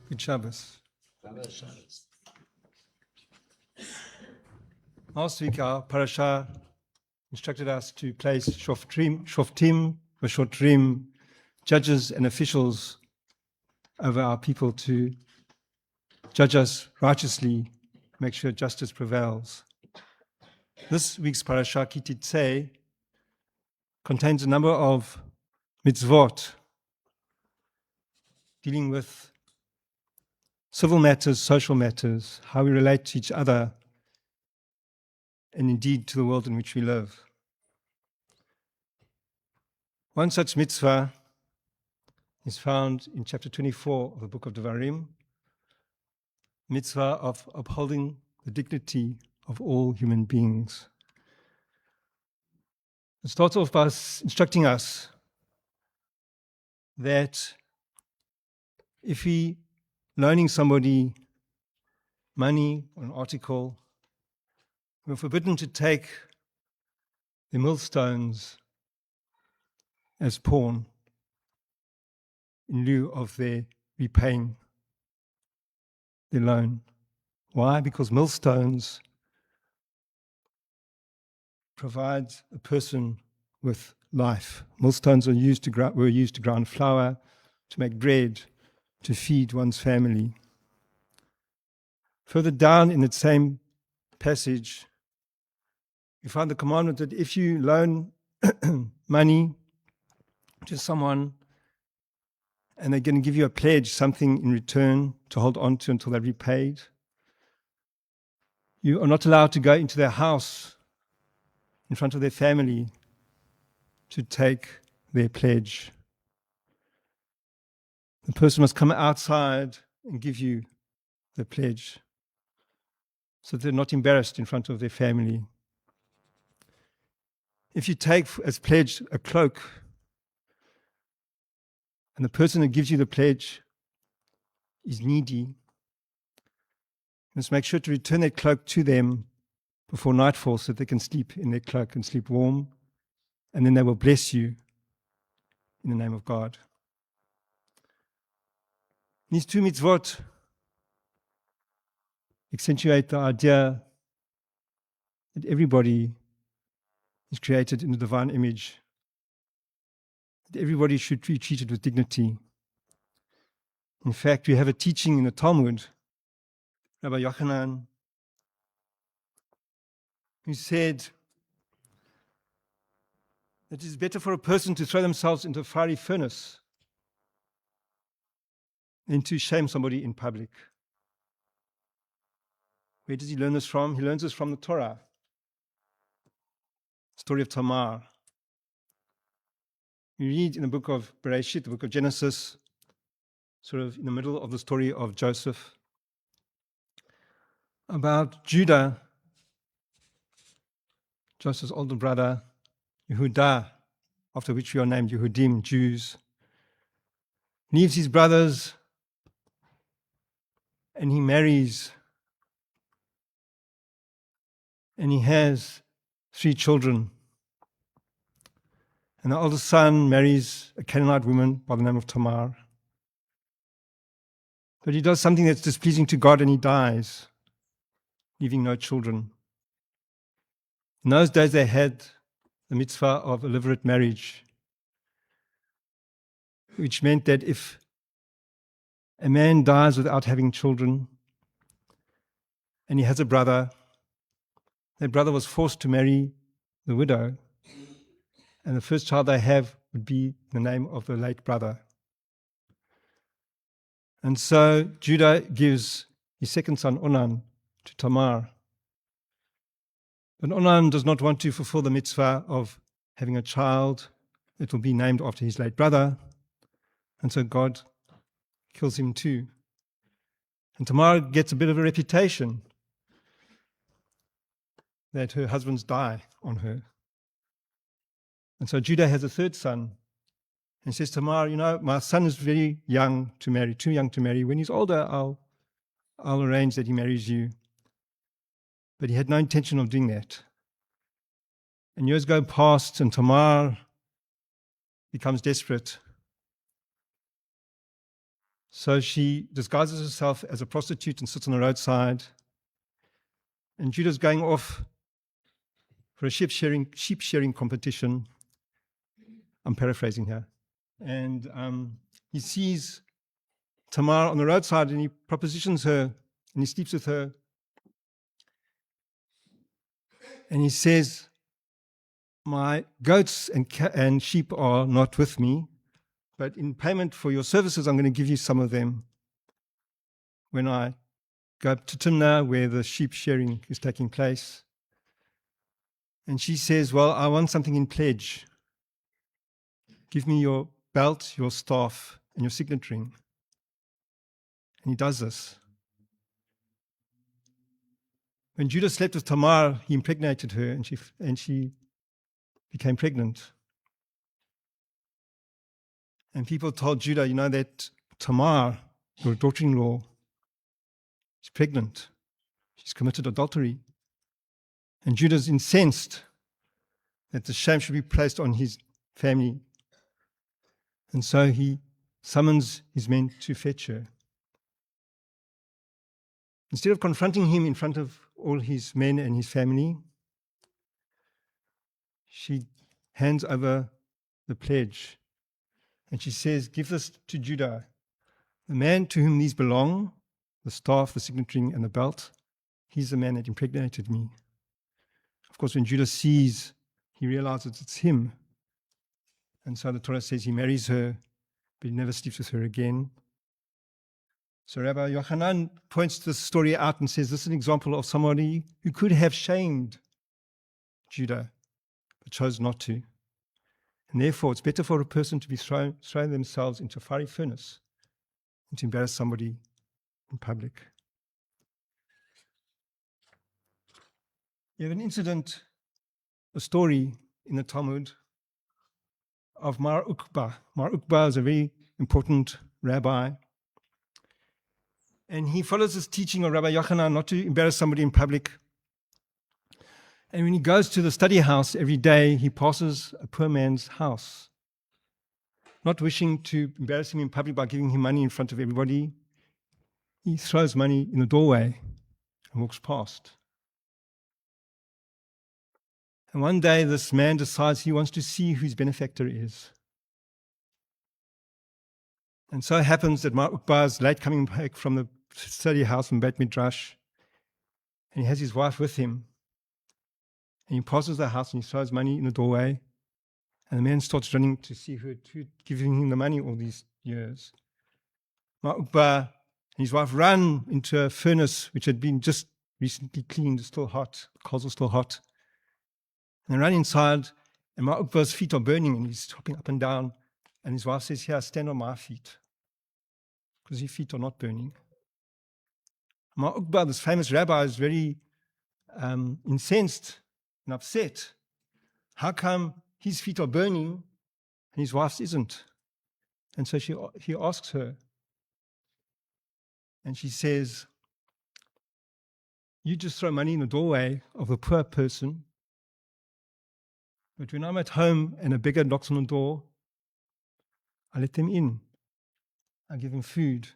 Good Shabbos. Last week our parasha instructed us to place shoftim, judges and officials over our people to judge us righteously, make sure justice prevails. This week's Parshat Ki Teitzei contains a number of mitzvot dealing with civil matters, social matters, how we relate to each other, and indeed to the world in which we live. One such mitzvah is found in chapter 24 of the book of Devarim, mitzvah of upholding the dignity of all human beings. It starts off by instructing us that if we loaning somebody money or an article, we're forbidden to take the millstones as pawn in lieu of their repaying their loan. Why? Because millstones provide a person with life. Millstones were used to grind flour, to make bread, to feed one's family. Further down in that same passage, you find the commandment that if you loan money to someone and they're going to give you a pledge, something in return to hold on to until they're repaid, you are not allowed to go into their house in front of their family to take their pledge. The person must come outside and give you the pledge so they're not embarrassed in front of their family. If you take as pledge a cloak and the person who gives you the pledge is needy, you must make sure to return that cloak to them before nightfall so that they can sleep in their cloak and sleep warm, and then they will bless you in the name of God. These two mitzvot accentuate the idea that everybody is created in the divine image, that everybody should be treated with dignity. In fact, we have a teaching in the Talmud, Rabbi Yochanan, who said that it is better for a person to throw themselves into a fiery furnace than to shame somebody in public. Where does he learn this from? He learns this from the Torah. Story of Tamar. We read in the book of Bereshit, the book of Genesis, sort of in the middle of the story of Joseph, about Judah, Joseph's older brother, Yehudah, after which we are named Yehudim, Jews, leaves his brothers and he marries, and he has 3 children. And the oldest son marries a Canaanite woman by the name of Tamar. But he does something that's displeasing to God and he dies, leaving no children. In those days they had the mitzvah of a levirate marriage, which meant that if a man dies without having children and he has a brother, that brother was forced to marry the widow, and the first child they have would be the name of the late brother. And so Judah gives his second son, Onan, to Tamar. But Onan does not want to fulfill the mitzvah of having a child that will be named after his late brother, and so God kills him too. And Tamar gets a bit of a reputation that her husbands die on her. And so Judah has a third son and says, Tamar, my son is very young to marry, too young to marry. When he's older, I'll arrange that he marries you. But he had no intention of doing that. And years go past and Tamar becomes desperate. So she disguises herself as a prostitute and sits on the roadside. And Judah's going off for a sheep shearing competition. I'm paraphrasing here. And he sees Tamar on the roadside and he propositions her and he sleeps with her. And he says, my goats and sheep are not with me, but in payment for your services, I'm going to give you some of them when I go up to Timnah where the sheep shearing is taking place. And she says, well, I want something in pledge. Give me your belt, your staff, and your signet ring. And he does this. When Judah slept with Tamar, he impregnated her, and she became pregnant. And people told Judah, you know that Tamar, your daughter-in-law, is pregnant. She's committed adultery. And Judah's incensed that the shame should be placed on his family. And so he summons his men to fetch her. Instead of confronting him in front of all his men and his family, she hands over the pledge. And she says, give this to Judah. The man to whom these belong, the staff, the signet ring, and the belt, he's the man that impregnated me. Of course, when Judah sees, he realizes it's him. And so the Torah says he marries her, but he never sleeps with her again. So Rabbi Yochanan points this story out and says this is an example of somebody who could have shamed Judah, but chose not to. And therefore, it's better for a person to be thrown themselves into a fiery furnace than to embarrass somebody in public. You have an incident, a story in the Talmud of Mar Ukba. Mar Ukba is a very important rabbi. And he follows this teaching of Rabbi Yochanan not to embarrass somebody in public. And when he goes to the study house every day, he passes a poor man's house. Not wishing to embarrass him in public by giving him money in front of everybody, he throws money in the doorway and walks past. And one day this man decides he wants to see who his benefactor is. And so it happens that Mar Ukba is late coming back from the study house from Beit Midrash, and he has his wife with him. And he passes the house and he throws money in the doorway. And the man starts running to see who giving him the money all these years. Mar Ukba and his wife run into a furnace which had been just recently cleaned, still hot, the coals are still hot. And they run inside, and Mar Ukba's feet are burning, and he's hopping up and down. And his wife says, here, stand on my feet, because his feet are not burning. Mar Ukba, this famous rabbi, is very incensed and upset. How come his feet are burning and his wife's isn't? And so he asks her, and she says, you just throw money in the doorway of a poor person, but when I'm at home and a beggar knocks on the door, I let them in. I give them food,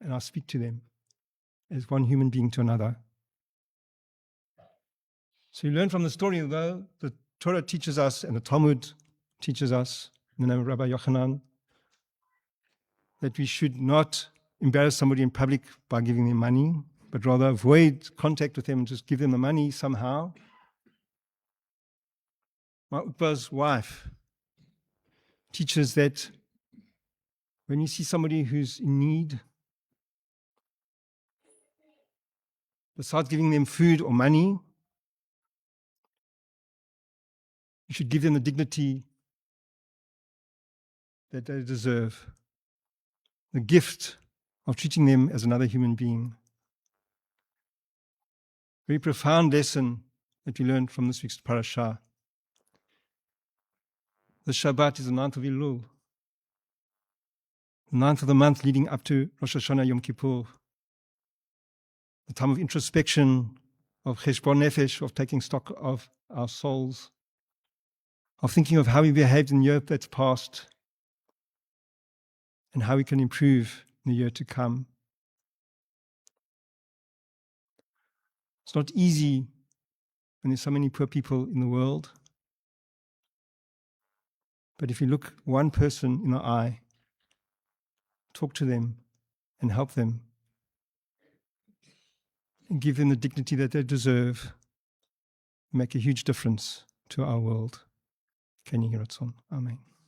and I speak to them as one human being to another. So you learn from the story, though, the Torah teaches us and the Talmud teaches us, in the name of Rabbi Yochanan, that we should not embarrass somebody in public by giving them money, but rather avoid contact with them and just give them the money somehow. Mar Ukba's wife teaches that when you see somebody who's in need, besides giving them food or money, you should give them the dignity that they deserve, the gift of treating them as another human being. Very profound lesson that we learned from this week's parasha. The Shabbat is the 9th of Elul, the 9th of the month leading up to Rosh Hashanah Yom Kippur, the time of introspection, of cheshbon nefesh, of taking stock of our souls, of thinking of how we behaved in the year that's passed, and how we can improve in the year to come. It's not easy when there's so many poor people in the world. But if you look one person in the eye, talk to them and help them and give them the dignity that they deserve, make a huge difference to our world. Ken Yiratzon. Amen.